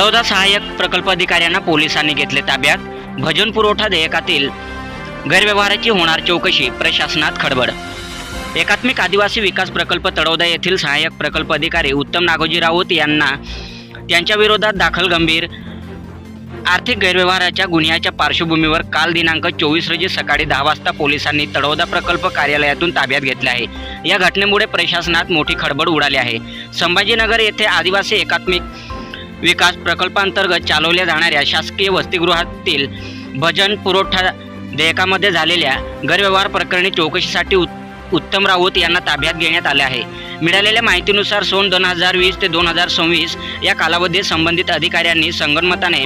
तळोदा सहाय्यक प्रकल्प अधिकाऱ्यांना पोलिसांनी घेतले ताब्यात। भजन पुरवठा देयकातील गैरव्यवहाराची होणार चौकशी, प्रशासनात खडबड। एकात्मिक आदिवासी विकास प्रकल्प तळोदा येथील सहाय्यक प्रकल्प अधिकारी उत्तम नागोजी राऊत यांना त्यांच्या विरोधात दाखल गंभीर आर्थिक गैरव्यवहाराच्या गुन्ह्याच्या पार्श्वभूमीवर काल दिनांक 24 रोजी सकाळी 10 वाजता पोलिसांनी तळोदा प्रकल्प कार्यालयातून ताब्यात घेतले आहे। या घटनेमुळे प्रशासनात मोठी खडबड उडाली आहे। संभाजीनगर येथे आदिवासी एकात्मिक विकास प्रकल्पांतर्गत चालवल्या जाणाऱ्या शासकीय वसतिगृहातील भजन पुरवठा देयकामध्ये झालेल्या गैरव्यवहार प्रकरणी चौकशीसाठी उत्तम राऊत यांना ताब्यात घेण्यात आले आहे। मिळालेल्या माहितीनुसार सन 2020 ते 2026 या कालावधीत संबंधित अधिकाऱ्यांनी संगनमताने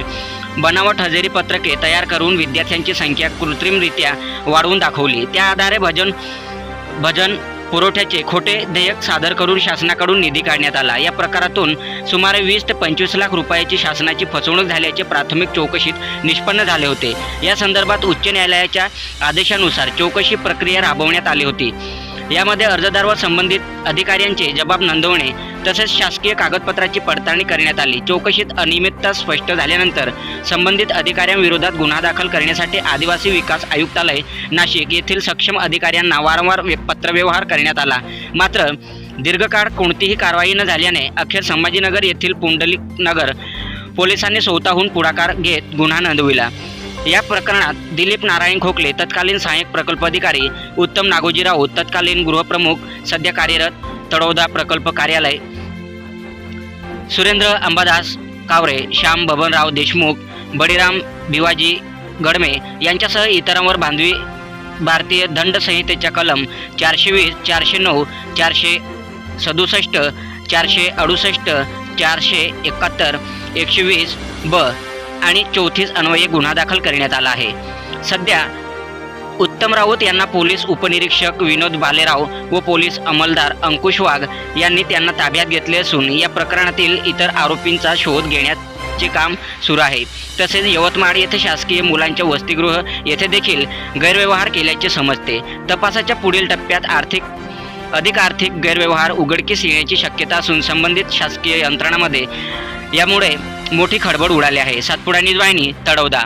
बनावट हजेरी पत्रके तयार करून विद्यार्थ्यांची संख्या कृत्रिमरित्या वाढवून दाखवली। त्या आधारे भजन पुरवठ्याचे खोटे देयक सादर करून शासनाकडून निधी काढण्यात आला। या प्रकारातून सुमारे 20 ते 25 लाख रुपयाची शासनाची फसवणूक झाल्याचे प्राथमिक चौकशीत निष्पन्न झाले होते। या संदर्भात उच्च न्यायालयाच्या आदेशानुसार चौकशी प्रक्रिया राबवण्यात आली होती। यामध्ये अर्जदार व संबंधित अधिकाऱ्यांचे जबाब नोंदवणे तसेच शासकीय कागदपत्राची पडताळणी करण्यात आली। चौकशीत अनियमितता स्पष्ट झाल्यानंतर संबंधित अधिकाऱ्यांविरोधात गुन्हा दाखल करण्यासाठी आदिवासी विकास आयुक्तालय नाशिक येथील सक्षम अधिकाऱ्यांना वारंवार पत्रव्यवहार करण्यात आला। मात्र दीर्घकाळ कोणतीही कारवाई न झाल्याने अखेर संभाजीनगर येथील पुंडलिकनगर पोलिसांनी स्वतःहून पुढाकार घेत गुन्हा नोंदविला। या प्रकरणात दिलीप नारायण खोकले तत्कालीन सहाय्यक प्रकल्प अधिकारी, उत्तम नागोजी राऊत तत्कालीन गृहप्रमुख सध्या कार्यरत तळोदा प्रकल्प कार्यालय, सुरेंद्र अंबादास कावरे, श्याम बबनराव देशमुख, बळीराम भिवाजी गडमे यांच्यासह इतरांवर भारतीय दंड संहितेच्या कलम 420, 409, 467, 468, 471, 120 ब आणि 34 अन्वये गुन्हा दाखल करण्यात आला आहे। सध्या उत्तम राऊत यांना पोलीस उपनिरीक्षक विनोद बालेराव व पोलीस अंमलदार अंकुश वाघ यांनी त्यांना ताब्यात घेतले असून या प्रकरणातील इतर आरोपींचा शोध घेण्याचे काम सुरू आहे। तसेच यवतमाळ येथे शासकीय मुलांच्या वसतिगृह येथे देखील गैरव्यवहार केल्याचे समजते। तपासाच्या पुढील टप्प्यात अधिक आर्थिक गैरव्यवहार उघडकीस येण्याची शक्यता असून संबंधित शासकीय यंत्रणांमध्ये यामुळे मोठी खडबड उडाली आहे। सातपुडा न्यूज वाहिनी, तळोदा।